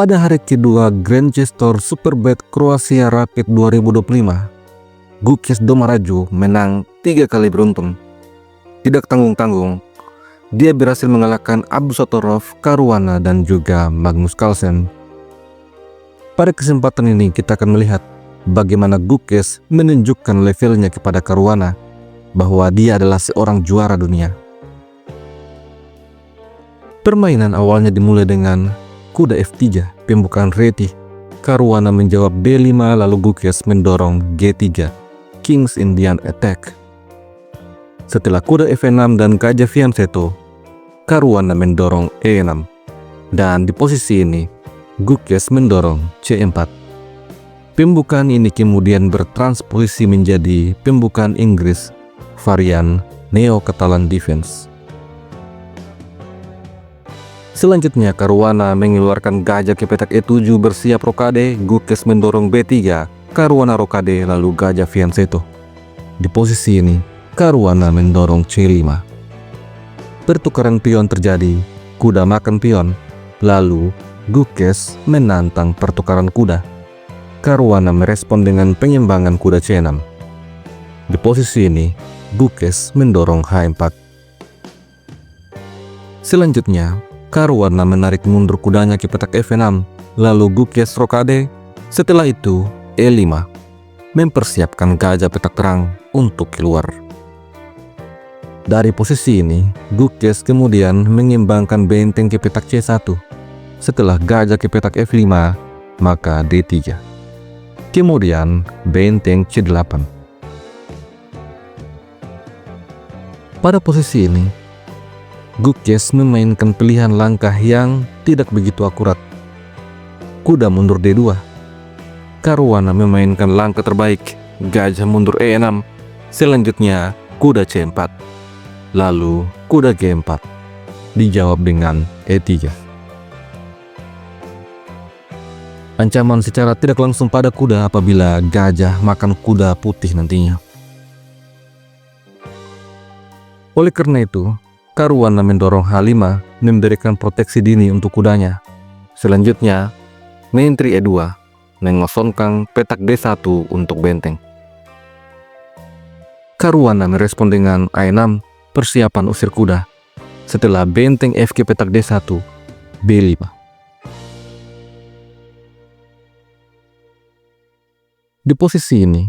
Pada hari kedua Grand Chester Superbet Kroasia Rapid 2025, Gukes Domaraju menang 3 kali beruntun. Tidak tanggung-tanggung, dia berhasil mengalahkan Abdusattorov, Caruana, dan juga Magnus Carlsen. Pada kesempatan ini kita akan melihat bagaimana Gukes menunjukkan levelnya kepada Caruana bahwa dia adalah seorang juara dunia. Permainan awalnya dimulai dengan kuda F3, pembukaan reti. Caruana menjawab B5, lalu Gukes mendorong G3, King's Indian Attack. Setelah kuda F6 dan gajah fianchetto, Caruana mendorong E6. Dan di posisi ini, Gukes mendorong C4. Pembukaan ini kemudian bertransposisi menjadi pembukaan Inggris varian Neo-Catalan Defense. Selanjutnya Caruana mengeluarkan gajah ke petak E7 bersiap rokade, Gukes mendorong B3, Caruana rokade, lalu gajah fianchetto. Di posisi ini, Caruana mendorong C5. Pertukaran pion terjadi, kuda makan pion, lalu Gukes menantang pertukaran kuda. Caruana merespon dengan penyembangan kuda C6. Di posisi ini, Gukes mendorong H4. Selanjutnya, Caruana menarik mundur kudanya ke petak F6, lalu Gukes rokade. Setelah itu, E5, mempersiapkan gajah petak terang untuk keluar. Dari posisi ini, Gukes kemudian mengembangkan benteng ke petak C1. Setelah gajah ke petak F5, maka D3. Kemudian, benteng C8. Pada posisi ini, Gukes memainkan pilihan langkah yang tidak begitu akurat. Kuda mundur D2. Caruana memainkan langkah terbaik, gajah mundur E6. Selanjutnya, kuda C4. Lalu, kuda G4. Dijawab dengan E3. Ancaman secara tidak langsung pada kuda apabila gajah makan kuda putih nantinya. Oleh karena itu, Caruana mendorong H5, memberikan proteksi dini untuk kudanya. Selanjutnya, menteri E2, mengosongkan petak D1 untuk benteng. Caruana merespon dengan A6, persiapan usir kuda. Setelah benteng F ke petak D1, B5. Di posisi ini,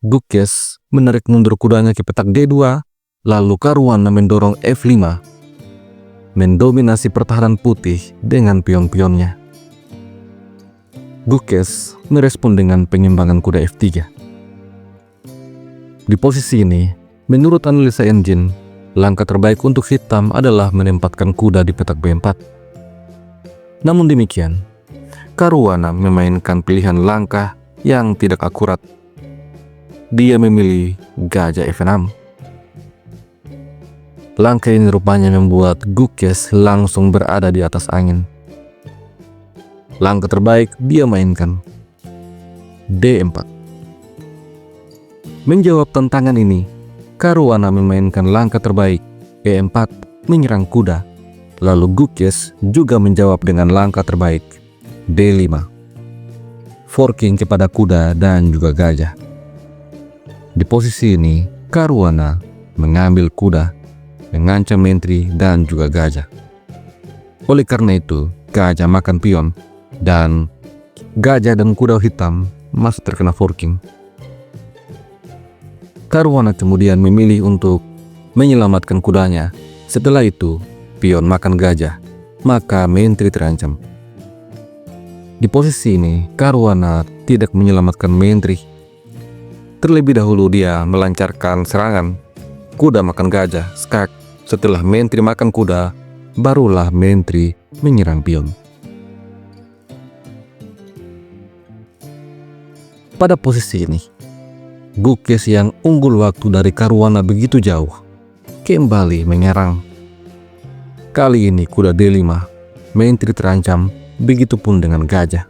Gukes menarik mundur kudanya ke petak D2, lalu Caruana mendorong F5, mendominasi pertahanan putih dengan pion-pionnya. Gukes merespon dengan penyembangan kuda F3. Di posisi ini, menurut analisa engine, langkah terbaik untuk hitam adalah menempatkan kuda di petak B4. Namun demikian, Caruana memainkan pilihan langkah yang tidak akurat. Dia memilih gajah F6. Langkah ini rupanya membuat Gukes langsung berada di atas angin. Langkah terbaik dia mainkan D4. Menjawab tantangan ini, Caruana memainkan langkah terbaik E4, menyerang kuda. Lalu Gukes juga menjawab dengan langkah terbaik D5, forking kepada kuda dan juga gajah. Di posisi ini, Caruana mengambil kuda, mengancam menteri dan juga gajah. Oleh karena itu, gajah makan pion dan gajah dan kuda hitam masih terkena forking. Caruana kemudian memilih untuk menyelamatkan kudanya. Setelah itu, pion makan gajah, maka menteri terancam. Di posisi ini, Caruana tidak menyelamatkan menteri. Terlebih dahulu dia melancarkan serangan. Kuda makan gajah, skak. Setelah menteri makan kuda, barulah menteri menyerang pion. Pada posisi ini, Gukes yang unggul waktu dari Caruana begitu jauh, kembali menyerang. Kali ini kuda D5, menteri terancam, begitupun dengan gajah.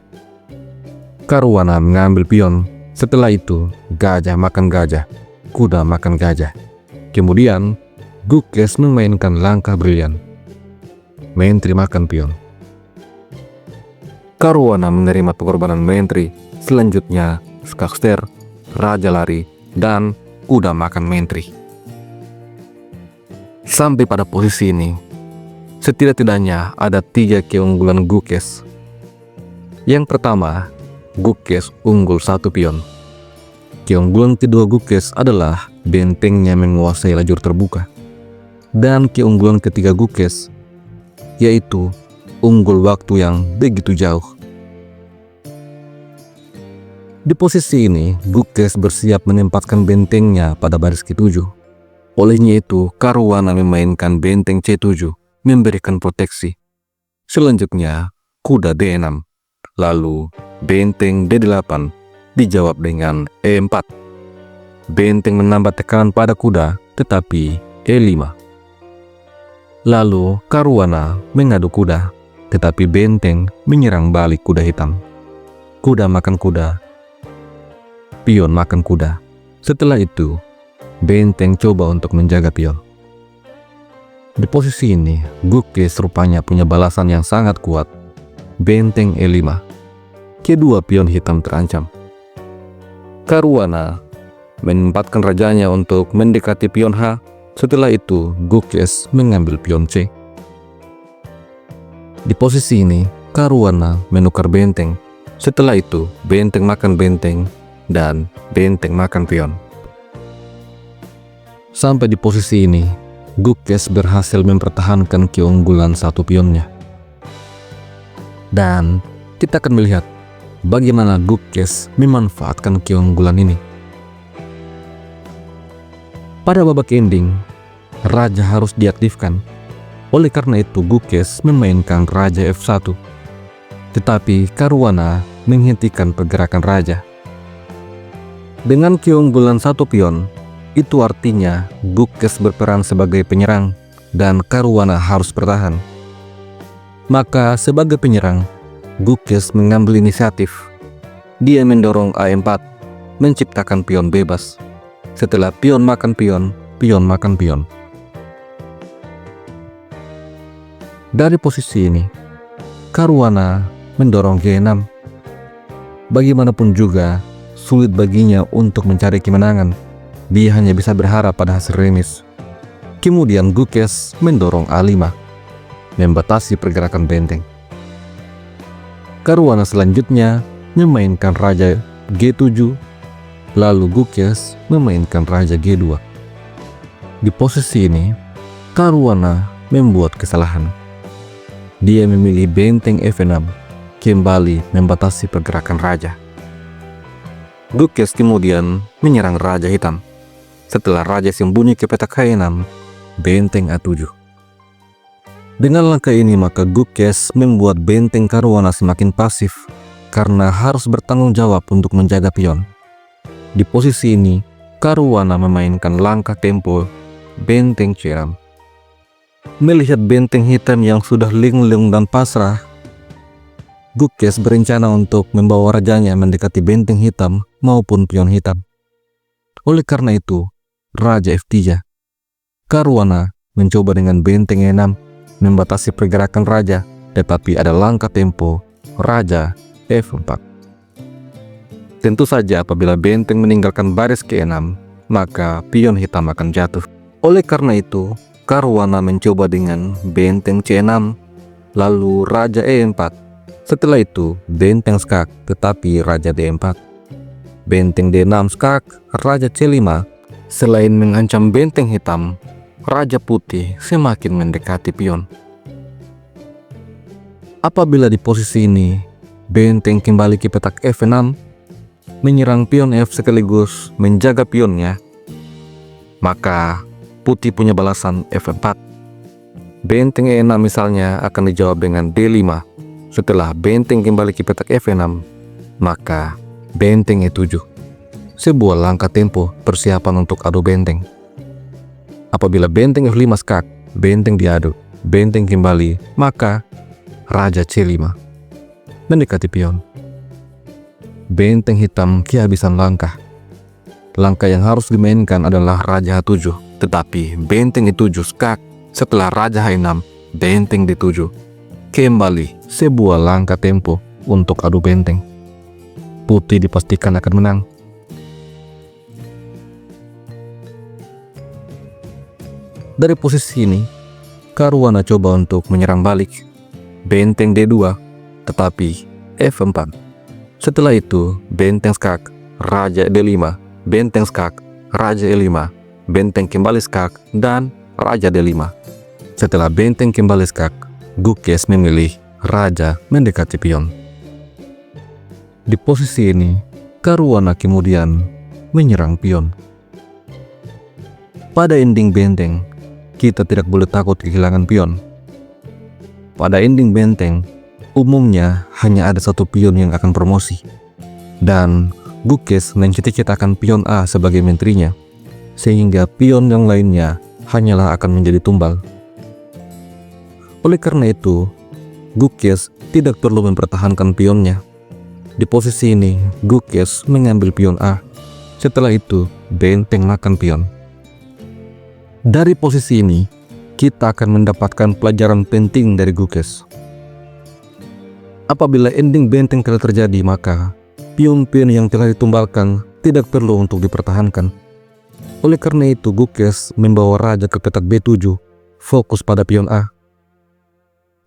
Caruana mengambil pion, setelah itu gajah makan gajah, kuda makan gajah. Kemudian, Gukes memainkan langkah brilian. Menteri makan pion. Caruana menerima pengorbanan menteri. Selanjutnya, skakster, raja lari, dan kuda makan menteri. Sampai pada posisi ini, setidak-tidaknya ada 3 keunggulan Gukes. Yang pertama, Gukes unggul 1 pion. Keunggulan kedua Gukes adalah bentengnya menguasai lajur terbuka. Dan keunggulan ketiga Gukes yaitu unggul waktu yang begitu jauh. Di posisi ini, Gukes bersiap menempatkan bentengnya pada baris ke-7. Olehnya itu, Caruana memainkan benteng C7, memberikan proteksi. Selanjutnya, kuda D6. Lalu, benteng D8 dijawab dengan E4. Benteng menambah tekanan pada kuda, tetapi E5. Lalu, Caruana mengadu kuda, tetapi benteng menyerang balik kuda hitam. Kuda makan kuda, pion makan kuda. Setelah itu, benteng coba untuk menjaga pion. Di posisi ini, Gukes rupanya punya balasan yang sangat kuat. Benteng E5. Kedua pion hitam terancam. Caruana menempatkan rajanya untuk mendekati pion H. Setelah itu, Gukes mengambil pion C. Di posisi ini, Caruana menukar benteng. Setelah itu, benteng makan benteng, dan benteng makan pion. Sampai di posisi ini, Gukes berhasil mempertahankan keunggulan 1 pionnya. Dan kita akan melihat bagaimana Gukes memanfaatkan keunggulan ini. Pada babak ending, raja harus diaktifkan. Oleh karena itu, Gukes memainkan raja F1. Tetapi Caruana menghentikan pergerakan raja. Dengan keunggulan 1 pion, itu artinya Gukes berperan sebagai penyerang dan Caruana harus bertahan. Maka sebagai penyerang, Gukes mengambil inisiatif. Dia mendorong A4, menciptakan pion bebas. Setelah pion makan pion, pion makan pion. Dari posisi ini, Caruana mendorong G6. Bagaimanapun juga, sulit baginya untuk mencari kemenangan. Dia hanya bisa berharap pada hasil remis. Kemudian Gukes mendorong A5, membatasi pergerakan benteng. Caruana selanjutnya memainkan raja G7, lalu Gukes memainkan raja G2. Di posisi ini, Caruana membuat kesalahan. Dia memilih benteng F6, kembali membatasi pergerakan raja. Gukes kemudian menyerang raja hitam. Setelah raja sembunyi ke petak H6, benteng A7. Dengan langkah ini maka Gukes membuat benteng Caruana semakin pasif karena harus bertanggung jawab untuk menjaga pion. Di posisi ini, Caruana memainkan langkah tempo benteng C6. Melihat benteng hitam yang sudah linglung dan pasrah, Gukes berencana untuk membawa rajanya mendekati benteng hitam maupun pion hitam. Oleh karena itu, raja F3. Caruana mencoba dengan benteng E6 membatasi pergerakan raja, tetapi ada langkah tempo raja F4. Tentu saja apabila benteng meninggalkan baris ke-6, maka pion hitam akan jatuh. Oleh karena itu, Caruana mencoba dengan benteng C6, lalu raja E4. Setelah itu, benteng skak, tetapi raja D4. Benteng D6 skak, raja C5. Selain mengancam benteng hitam, raja putih semakin mendekati pion. Apabila di posisi ini, benteng kembali ke petak F6, menyerang pion F sekaligus menjaga pionnya, maka putih punya balasan F4. Benteng E6 misalnya akan dijawab dengan D5. Setelah benteng kembali ke petak F6, maka benteng E7. Sebuah langkah tempo persiapan untuk adu benteng. Apabila benteng F5 skak, benteng diadu, benteng kembali, maka raja C5 mendekati pion. Benteng hitam kehabisan langkah. Langkah yang harus dimainkan adalah raja H7, tetapi benteng E7 skak. Setelah raja H6, benteng D7. Kembali sebuah langkah tempo untuk adu benteng. Putih dipastikan akan menang. Dari posisi ini, Caruana coba untuk menyerang balik benteng D2, tetapi F4. Setelah itu, benteng skak, raja D5, benteng skak, raja E5, benteng kembali skak, dan raja D5. Setelah benteng kembali skak, Gukes memilih raja mendekati pion. Di posisi ini, Caruana kemudian menyerang pion. Pada ending benteng, kita tidak boleh takut kehilangan pion. Pada ending benteng, umumnya hanya ada satu pion yang akan promosi. Dan Gukes mencita-citakan pion A sebagai menterinya, sehingga pion yang lainnya hanyalah akan menjadi tumbal. Oleh karena itu, Gukes tidak perlu mempertahankan pionnya. Di posisi ini, Gukes mengambil pion A. Setelah itu, benteng makan pion. Dari posisi ini, kita akan mendapatkan pelajaran penting dari Gukes. Apabila ending benteng telah terjadi, maka pion-pion yang telah ditumbalkan tidak perlu untuk dipertahankan. Oleh karena itu, Gukes membawa raja ke petak B7, fokus pada pion A.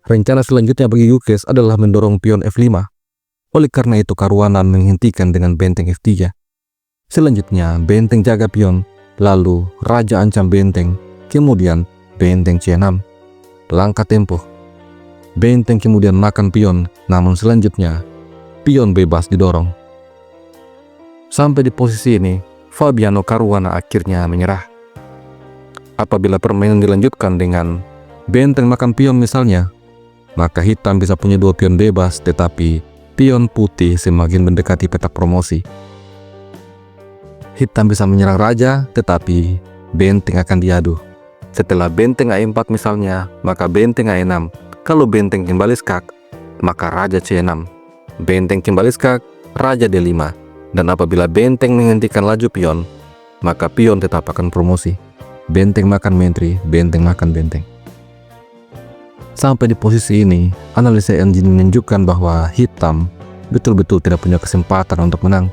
Rencana selanjutnya bagi Gukes adalah mendorong pion F5. Oleh karena itu, Caruana menghentikan dengan benteng F3. Selanjutnya, benteng jaga pion, lalu raja ancam benteng, kemudian benteng C6. Langkah tempo. Benteng kemudian makan pion, namun selanjutnya pion bebas didorong. Sampai di posisi ini, Fabiano Caruana akhirnya menyerah. Apabila permainan dilanjutkan dengan benteng makan pion misalnya, maka hitam bisa punya dua pion bebas, tetapi pion putih semakin mendekati petak promosi. Hitam bisa menyerang raja, tetapi benteng akan diadu. Setelah benteng A4 misalnya, maka benteng A6. Kalau benteng kembali skak, maka raja C6. Benteng kembali skak, raja D5. Dan apabila benteng menghentikan laju pion, maka pion tetap akan promosi. Benteng makan menteri, benteng makan benteng. Sampai di posisi ini, analisa engine menunjukkan bahwa hitam betul-betul tidak punya kesempatan untuk menang.